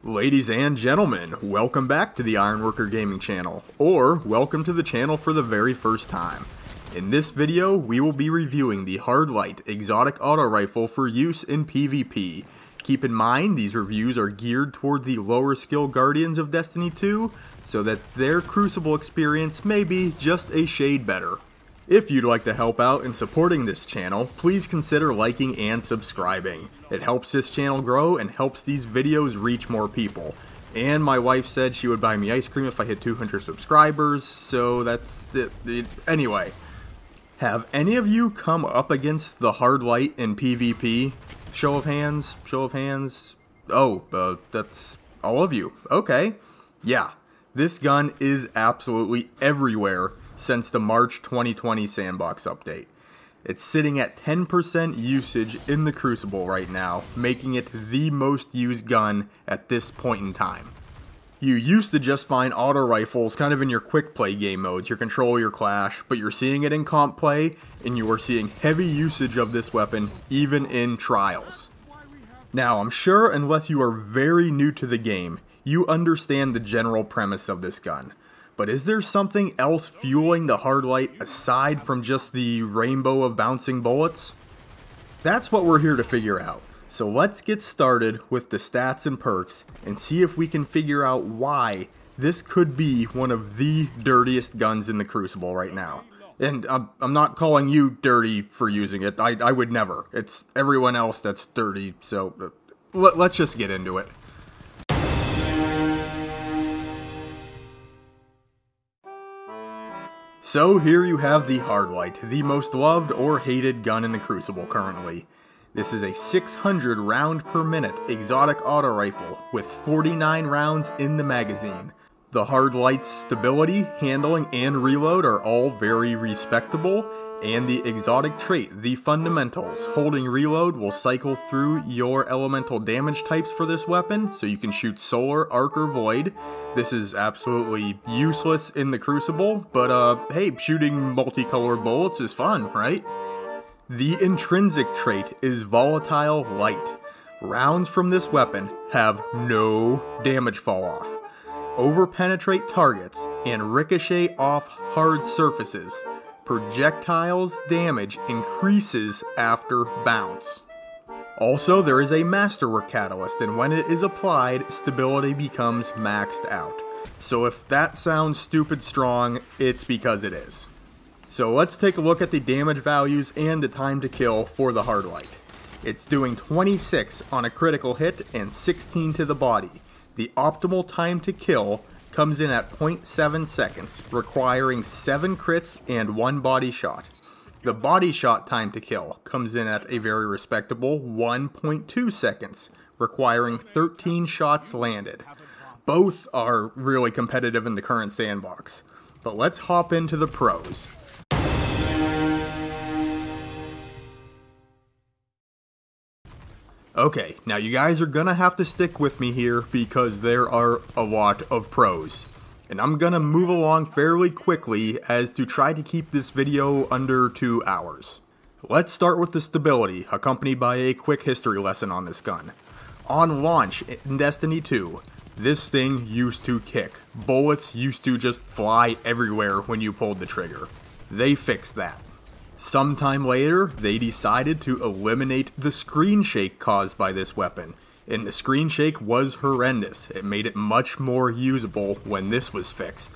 Ladies and gentlemen, welcome back to the Ironworker Gaming channel, or welcome to the channel for the very first time. In this video, we will be reviewing the Hard Light exotic auto rifle for use in PvP. Keep in mind, these reviews are geared toward the lower skill Guardians of Destiny 2, so that their Crucible experience may be just a shade better. If you'd like to help out in supporting this channel, please consider liking and subscribing. It helps this channel grow and helps these videos reach more people. And my wife said she would buy me ice cream if I hit 200 subscribers, so that's it. Anyway, have any of you come up against the Hard Light in PvP? Show of hands, show of hands. Oh, that's all of you. Okay. Yeah, this gun is absolutely everywhere since the March 2020 sandbox update. It's sitting at 10% usage in the Crucible right now, making it the most used gun at this point in time. You used to just find auto rifles kind of in your quick play game modes, your control, your clash, but you're seeing it in comp play, and you are seeing heavy usage of this weapon even in trials. Now, I'm sure unless you are very new to the game, you understand the general premise of this gun. But is there something else fueling the Hard Light aside from just the rainbow of bouncing bullets? That's what we're here to figure out. So let's get started with the stats and perks and see if we can figure out why this could be one of the dirtiest guns in the Crucible right now. And I'm not calling you dirty for using it. I would never. It's everyone else that's dirty, so let's just get into it. So here you have the Hard Light, the most loved or hated gun in the Crucible currently. This is a 600 round per minute exotic auto rifle with 49 rounds in the magazine. The Hard Light's stability, handling, and reload are all very respectable, and the exotic trait, the fundamentals, holding reload will cycle through your elemental damage types for this weapon, so you can shoot solar, arc, or void. This is absolutely useless in the Crucible, but hey, shooting multicolored bullets is fun, right? The intrinsic trait is volatile light. Rounds from this weapon have no damage fall off, over-penetrate targets, and ricochet off hard surfaces. Projectiles damage increases after bounce. Also, there is a masterwork catalyst, and when it is applied, stability becomes maxed out. So if that sounds stupid strong, it's because it is. So let's take a look at the damage values and the time to kill for the Hard Light. It's doing 26 on a critical hit and 16 to the body. The optimal time to kill comes in at 0.7 seconds, requiring 7 crits and 1 body shot. The body shot time to kill comes in at a very respectable 1.2 seconds, requiring 13 shots landed. Both are really competitive in the current sandbox. But let's hop into the pros. Okay, now you guys are gonna have to stick with me here because there are a lot of pros. And I'm gonna move along fairly quickly as to try to keep this video under 2 hours. Let's start with the stability, accompanied by a quick history lesson on this gun. On launch in Destiny 2, this thing used to kick. Bullets used to just fly everywhere when you pulled the trigger. They fixed that. Sometime later, they decided to eliminate the screen shake caused by this weapon, and the screen shake was horrendous. It made it much more usable when this was fixed.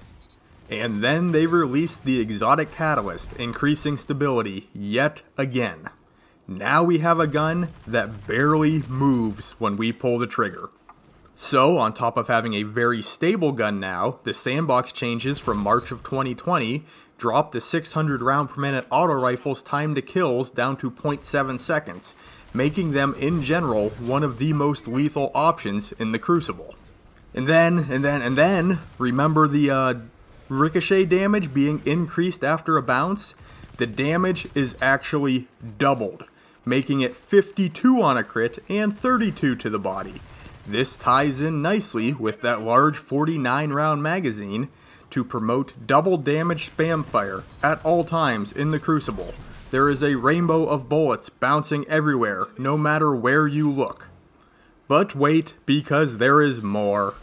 And then they released the exotic catalyst, increasing stability yet again. Now we have a gun that barely moves when we pull the trigger. So, on top of having a very stable gun now, the sandbox changes from March of 2020 dropped the 600 round per minute auto rifle's time to kills down to 0.7 seconds, making them in general one of the most lethal options in the Crucible. And then, remember the ricochet damage being increased after a bounce? The damage is actually doubled, making it 52 on a crit and 32 to the body. This ties in nicely with that large 49 round magazine to promote double damage spam fire at all times in the Crucible. There is a rainbow of bullets bouncing everywhere, no matter where you look. But wait, because there is more.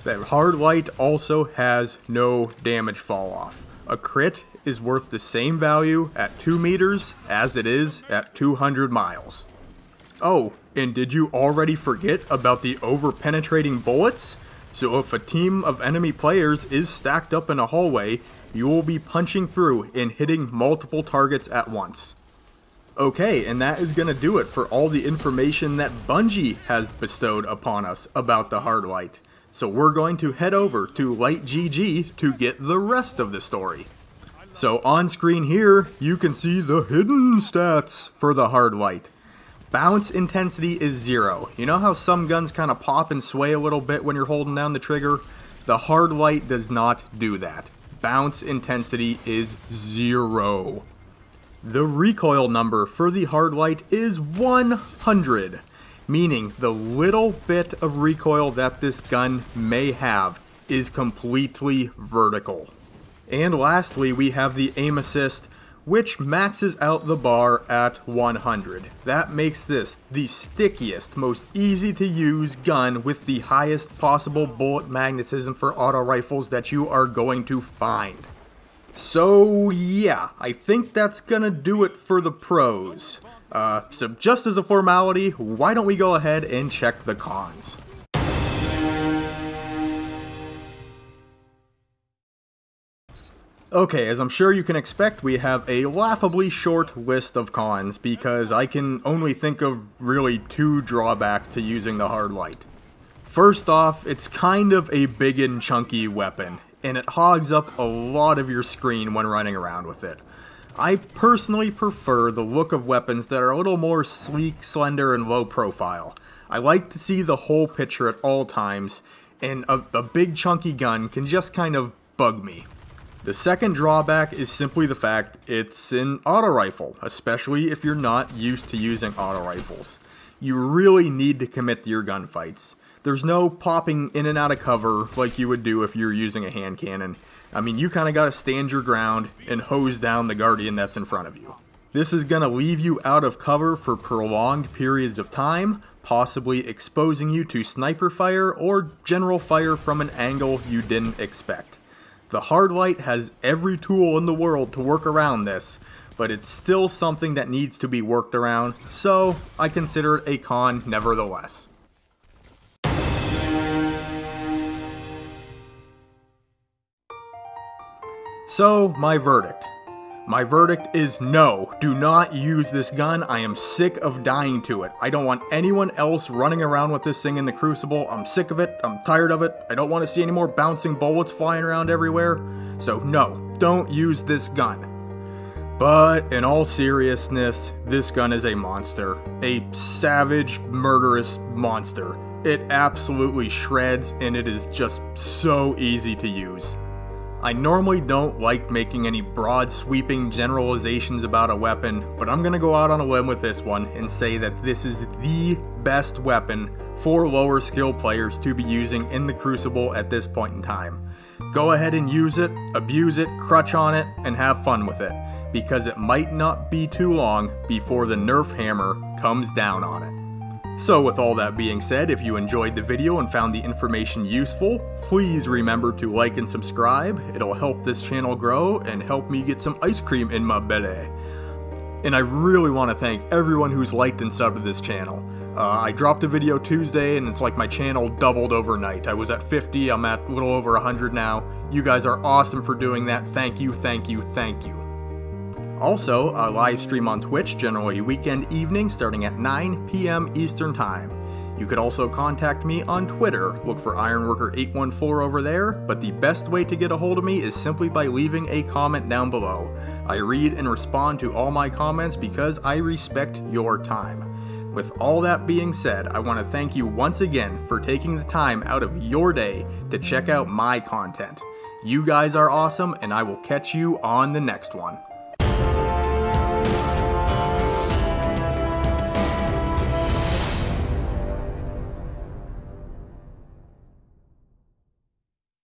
The hard light also has no damage fall off. A crit is worth the same value at 2 meters as it is at 200 miles. Oh, and did you already forget about the over-penetrating bullets? So if a team of enemy players is stacked up in a hallway, you will be punching through and hitting multiple targets at once. Okay, and that is going to do it for all the information that Bungie has bestowed upon us about the hard light. So we're going to head over to Light GG to get the rest of the story. So on screen here, you can see the hidden stats for the hard light. Bounce intensity is 0. You know how some guns kind of pop and sway a little bit when you're holding down the trigger? The hard light does not do that. Bounce intensity is 0. The recoil number for the hard light is 100, meaning the little bit of recoil that this gun may have is completely vertical. And lastly, we have the aim assist, which maxes out the bar at 100. That makes this the stickiest, most easy to use gun with the highest possible bullet magnetism for auto rifles that you are going to find. So yeah, I think that's gonna do it for the pros. So just as a formality, why don't we go ahead and check the cons? Okay, as I'm sure you can expect, we have a laughably short list of cons because I can only think of really 2 drawbacks to using the hard light. First off, it's kind of a big and chunky weapon, and it hogs up a lot of your screen when running around with it. I personally prefer the look of weapons that are a little more sleek, slender, and low profile. I like to see the whole picture at all times, and a big chunky gun can just kind of bug me. The second drawback is simply the fact it's an auto rifle, especially if you're not used to using auto rifles. You really need to commit to your gunfights. There's no popping in and out of cover like you would do if you're using a hand cannon. I mean, you kind of got to stand your ground and hose down the Guardian that's in front of you. This is going to leave you out of cover for prolonged periods of time, possibly exposing you to sniper fire or general fire from an angle you didn't expect. The hard light has every tool in the world to work around this, but it's still something that needs to be worked around, so I consider it a con nevertheless. So, my verdict. My verdict is no, do not use this gun. I am sick of dying to it. I don't want anyone else running around with this thing in the Crucible. I'm sick of it. I'm tired of it. I don't want to see any more bouncing bullets flying around everywhere. So no, don't use this gun. But in all seriousness, this gun is a monster. A savage, murderous monster. It absolutely shreds, and it is just so easy to use. I normally don't like making any broad sweeping generalizations about a weapon, but I'm gonna go out on a limb with this one and say that this is the best weapon for lower skill players to be using in the Crucible at this point in time. Go ahead and use it, abuse it, crutch on it, and have fun with it, because it might not be too long before the nerf hammer comes down on it. So with all that being said, if you enjoyed the video and found the information useful, please remember to like and subscribe. It'll help this channel grow and help me get some ice cream in my belly. And I really want to thank everyone who's liked and subbed to this channel. I dropped a video Tuesday and it's like my channel doubled overnight. I was at 50, I'm at a little over 100 now. You guys are awesome for doing that. Thank you, thank you, thank you. Also, I live stream on Twitch, generally weekend evenings starting at 9 p.m. Eastern Time. You could also contact me on Twitter, look for Ironworker814 over there, but the best way to get a hold of me is simply by leaving a comment down below. I read and respond to all my comments because I respect your time. With all that being said, I want to thank you once again for taking the time out of your day to check out my content. You guys are awesome, and I will catch you on the next one.